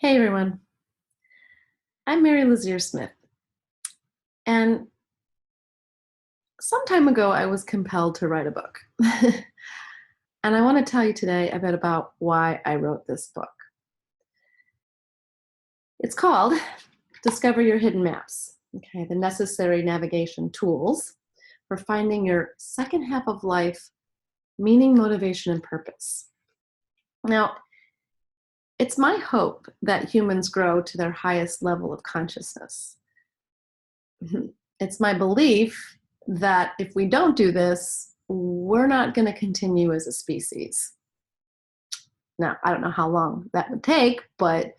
Hey everyone, I'm Mary Lazier Smith, and some time ago I was compelled to write a book. And I want to tell you today a bit about why I wrote this book. It's called Discover Your Hidden Maps, okay, the necessary navigation tools for finding your second half of life, meaning, motivation, and purpose. Now, it's my hope that humans grow to their highest level of consciousness. It's my belief that if we don't do this, we're not going to continue as a species. Now, I don't know how long that would take, but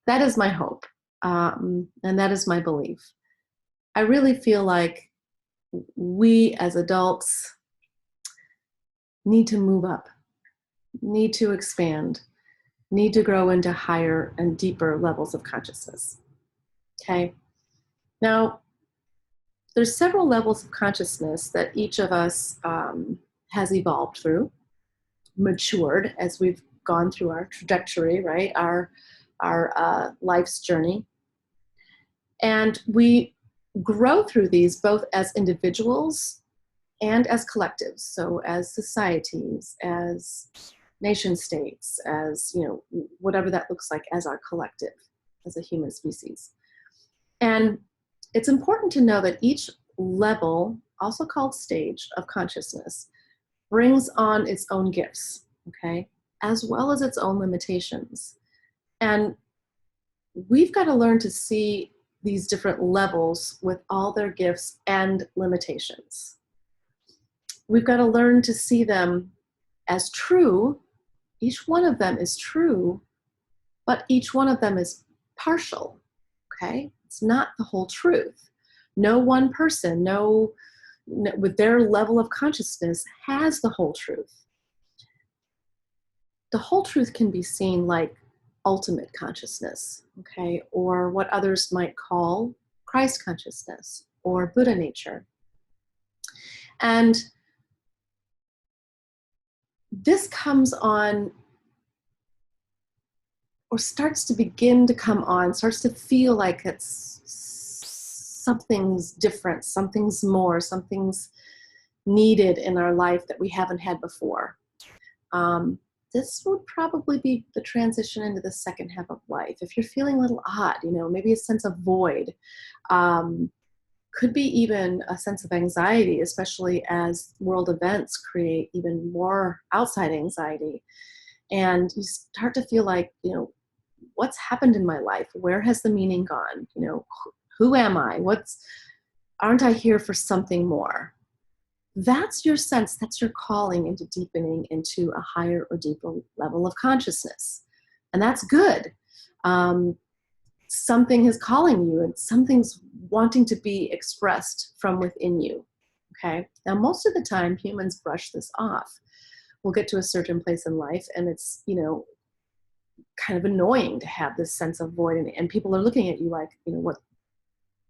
that is my hope. And that is my belief. I really feel like we as adults need to move up, need to expand, need to grow into higher and deeper levels of consciousness. Okay? Now, there's several levels of consciousness that each of us has evolved through, matured as we've gone through our trajectory, right? Our life's journey. And we grow through these both as individuals and as collectives. So as societies, as nation states, as, whatever that looks like as our collective, as a human species. And it's important to know that each level, also called stage of consciousness, brings on its own gifts, okay, as well as its own limitations. And we've got to learn to see these different levels with all their gifts and limitations. We've got to learn to see them as true. Each one of them is true, but each one of them is partial, okay? It's not the whole truth. No one person, with their level of consciousness, has the whole truth. The whole truth can be seen like ultimate consciousness, okay, or what others might call Christ consciousness or Buddha nature. And this comes on, or starts to begin to come on, starts to feel like it's something's different, something's more, something's needed in our life that we haven't had before. This would probably be the transition into the second half of life. If you're feeling a little odd, maybe a sense of void, could be even a sense of anxiety, especially as world events create even more outside anxiety. And you start to feel like, what's happened in my life? Where has the meaning gone? Who am I? Aren't I here for something more? That's your sense, that's your calling into deepening into a higher or deeper level of consciousness. And that's good. Something is calling you and something's wanting to be expressed from within you. Okay. Now, most of the time, humans brush this off. We'll get to a certain place in life and it's, kind of annoying to have this sense of void. And people are looking at you like, what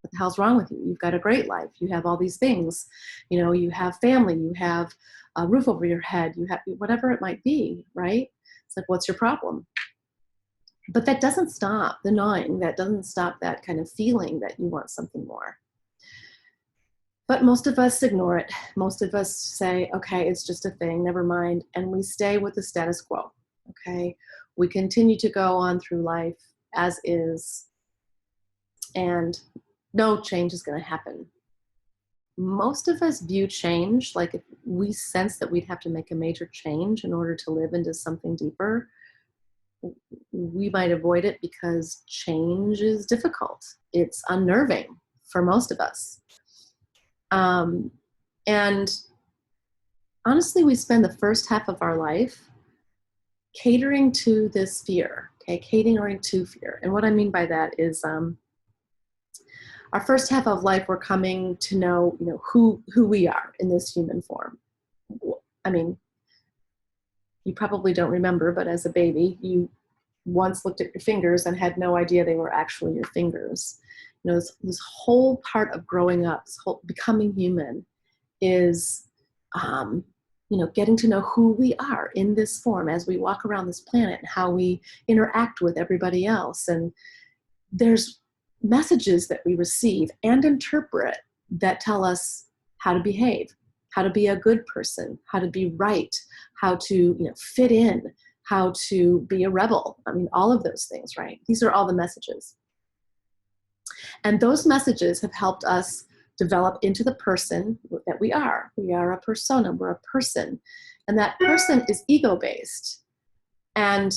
the hell's wrong with you? You've got a great life. You have all these things. You have family. You have a roof over your head. You have whatever it might be, right? It's like, what's your problem? But that doesn't stop the gnawing. That doesn't stop that kind of feeling that you want something more. But most of us ignore it. Most of us say, okay, it's just a thing, never mind. And we stay with the status quo, okay? We continue to go on through life as is, and no change is going to happen. Most of us view change like if we sense that we'd have to make a major change in order to live into something deeper, we might avoid it because change is difficult. It's unnerving for most of us. And honestly, we spend the first half of our life catering to this fear, okay? Catering to fear. And what I mean by that is our first half of life, we're coming to know, who we are in this human form. I mean, you probably don't remember, but as a baby, you once looked at your fingers and had no idea they were actually your fingers. This whole part of growing up, this whole becoming human is getting to know who we are in this form as we walk around this planet and how we interact with everybody else. And there's messages that we receive and interpret that tell us how to behave, how to be a good person, how to be right, how to fit in, how to be a rebel. I mean, all of those things, right? These are all the messages. And those messages have helped us develop into the person that we are. We are a persona, we're a person. And that person is ego-based. And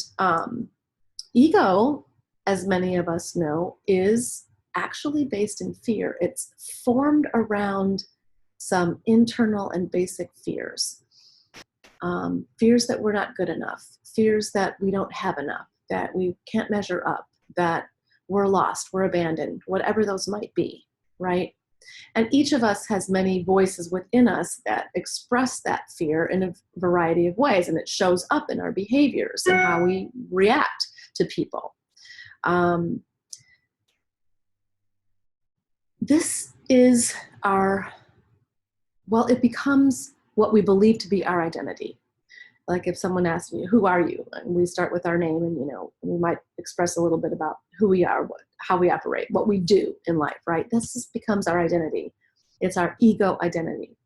ego, as many of us know, is actually based in fear. It's formed around some internal and basic fears. Fears that we're not good enough, fears that we don't have enough, that we can't measure up, that we're lost, we're abandoned, whatever those might be, right? And each of us has many voices within us that express that fear in a variety of ways, and it shows up in our behaviors and how we react to people. This is it becomes what we believe to be our identity. Like if someone asks me, who are you? And we start with our name, and we might express a little bit about who we are, how we operate, what we do in life, right? This just becomes our identity. It's our ego identity.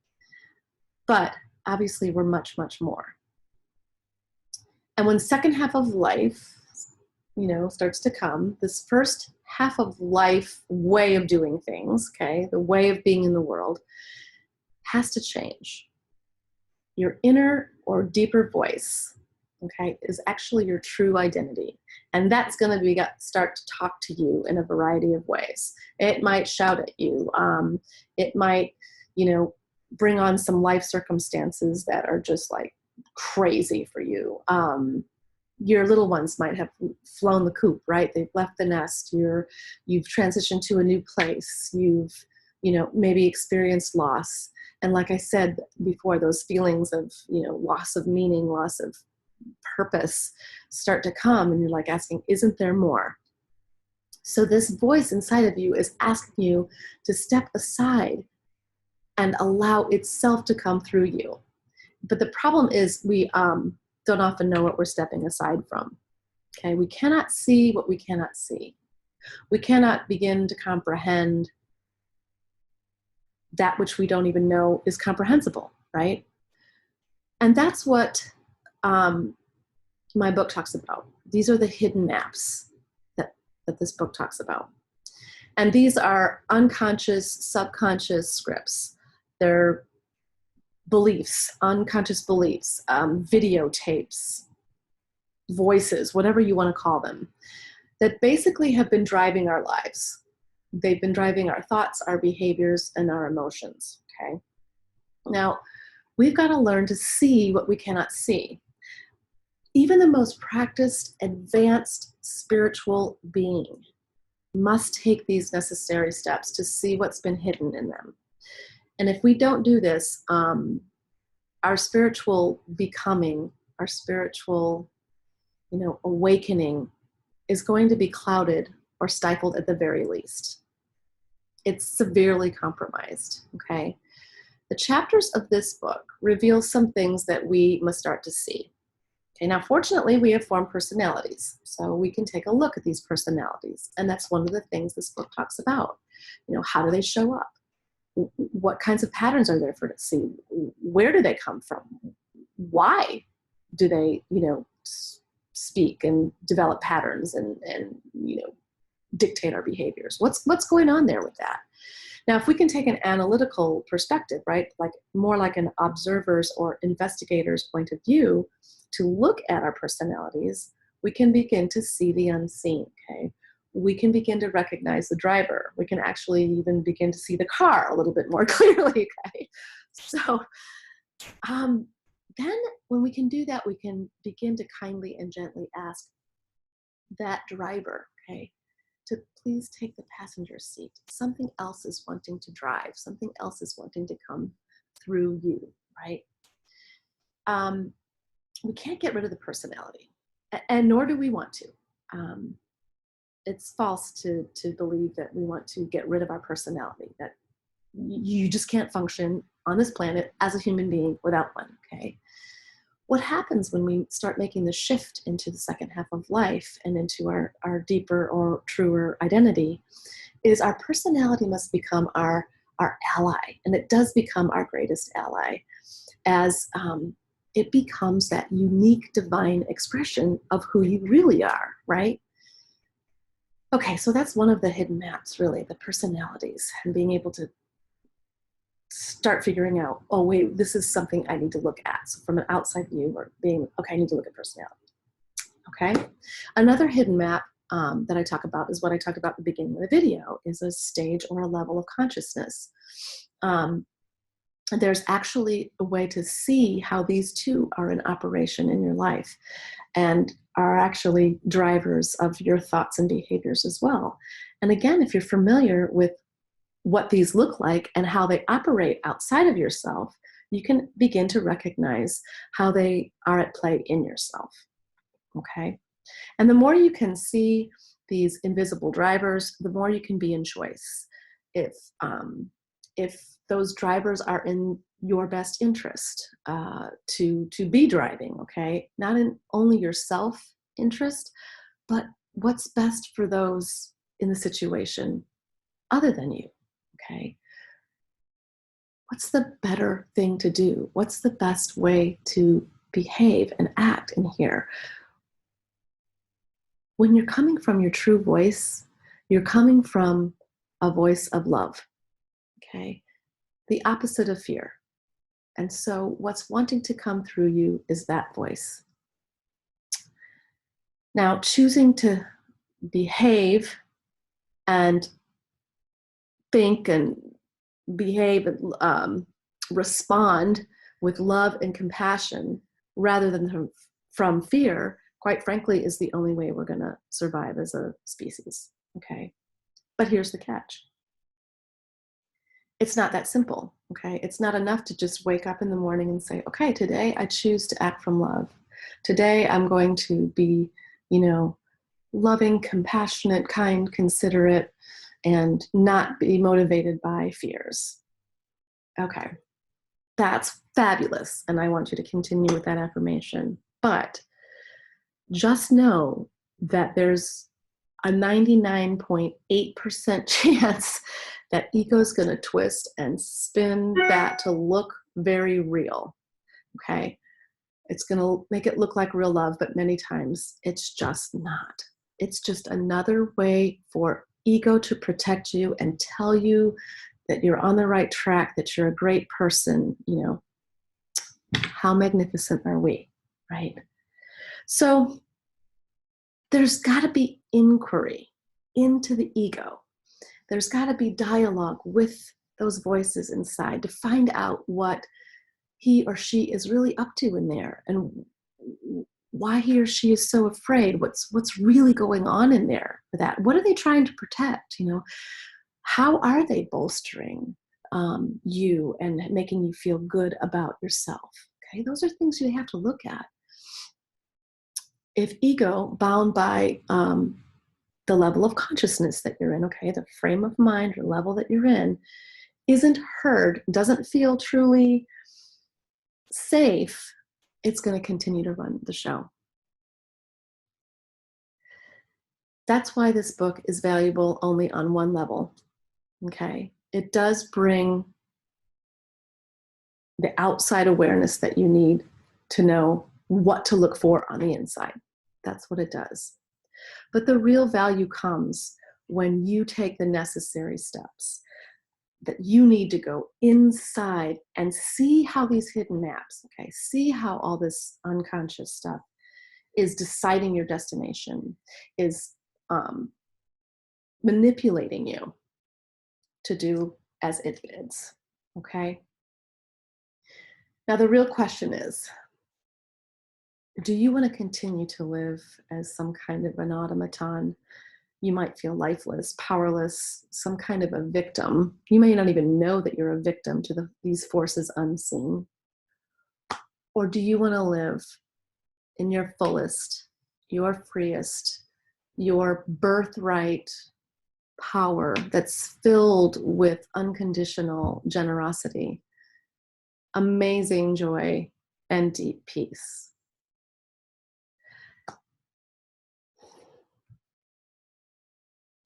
But obviously we're much, much more. And when second half of life, starts to come, this first half of life way of doing things, okay, the way of being in the world has to change. Your inner or deeper voice, okay, is actually your true identity. And that's going to start to talk to you in a variety of ways. It might shout at you. It might, bring on some life circumstances that are just like crazy for you. Your little ones might have flown the coop, right? They've left the nest. You've transitioned to a new place. You've, maybe experienced loss. And like I said before, those feelings of, loss of meaning, loss of purpose start to come, and you're like asking, isn't there more? So this voice inside of you is asking you to step aside and allow itself to come through you. But the problem is we don't often know what we're stepping aside from. Okay, we cannot see what we cannot see. We cannot begin to comprehend that which we don't even know is comprehensible, right? And that's what my book talks about. These are the hidden maps that this book talks about. And these are unconscious, subconscious scripts. They're beliefs, unconscious beliefs, videotapes, voices, whatever you want to call them, that basically have been driving our lives. They've been driving our thoughts, our behaviors, and our emotions, okay? Now, we've got to learn to see what we cannot see. Even the most practiced, advanced spiritual being must take these necessary steps to see what's been hidden in them. And if we don't do this, our spiritual becoming, our spiritual, awakening is going to be clouded or stifled at the very least. It's severely compromised, okay? The chapters of this book reveal some things that we must start to see. Okay, now fortunately we have formed personalities, so we can take a look at these personalities, and that's one of the things this book talks about. How do they show up? What kinds of patterns are there for us to see? Where do they come from? Why do they, speak and develop patterns and dictate our behaviors? What's going on there with that? Now, if we can take an analytical perspective, right, like more like an observer's or investigator's point of view to look at our personalities, we can begin to see the unseen, okay? We can begin to recognize the driver. We can actually even begin to see the car a little bit more clearly, okay? So then when we can do that, we can begin to kindly and gently ask that driver, okay, to please take the passenger seat. Something else is wanting to drive. Something else is wanting to come through you, right? We can't get rid of the personality, and nor do we want to. It's false to believe that we want to get rid of our personality, that you just can't function on this planet as a human being without one, okay? What happens when we start making the shift into the second half of life and into our deeper or truer identity is our personality must become our ally, and it does become our greatest ally as it becomes that unique divine expression of who you really are, right? Okay, so that's one of the hidden maps, really, the personalities, and being able to start figuring out, oh, wait, this is something I need to look at. So from an outside view, or being, okay, I need to look at personality. Okay, another hidden map that I talk about is what I talked about at the beginning of the video, is a stage or a level of consciousness. There's actually a way to see how these two are in operation in your life and are actually drivers of your thoughts and behaviors as well. And again, if you're familiar with what these look like and how they operate outside of yourself, you can begin to recognize how they are at play in yourself, okay? And the more you can see these invisible drivers, the more you can be in choice. If those drivers are in your best interest to be driving, okay? Not in only your self-interest, but what's best for those in the situation other than you, okay? What's the better thing to do? What's the best way to behave and act in here? When you're coming from your true voice, you're coming from a voice of love, okay? The opposite of fear. And so what's wanting to come through you is that voice. Now, choosing to behave and think and behave and respond with love and compassion rather than from fear, quite frankly, is the only way we're going to survive as a species, okay? But here's the catch. It's not that simple, okay? It's not enough to just wake up in the morning and say, okay, today I choose to act from love. Today I'm going to be, loving, compassionate, kind, considerate, and not be motivated by fears. Okay, that's fabulous, and I want you to continue with that affirmation. But just know that there's a 99.8% chance that ego is going to twist and spin that to look very real, okay? It's going to make it look like real love, but many times it's just not. It's just another way for ego to protect you and tell you that you're on the right track, that you're a great person. How magnificent are we, right? So there's got to be inquiry into the ego. There's got to be dialogue with those voices inside to find out what he or she is really up to in there and why he or she is so afraid. What's really going on in there for that? What are they trying to protect? How are they bolstering you and making you feel good about yourself? Okay, those are things you have to look at. If ego, bound by the level of consciousness that you're in, okay, the frame of mind or level that you're in, isn't heard, doesn't feel truly safe, it's going to continue to run the show. That's why this book is valuable only on one level, okay? It does bring the outside awareness that you need to know what to look for on the inside. That's what it does. But the real value comes when you take the necessary steps, that you need to go inside and see how these hidden maps, okay, see how all this unconscious stuff is deciding your destination, is manipulating you to do as it bids, okay? Now the real question is, do you want to continue to live as some kind of an automaton? You might feel lifeless, powerless, some kind of a victim. You may not even know that you're a victim to these forces unseen. Or do you want to live in your fullest, your freest, your birthright power that's filled with unconditional generosity, amazing joy, and deep peace.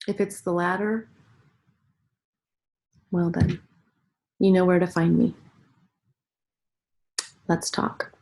If it's the latter, well then, you know where to find me. Let's talk.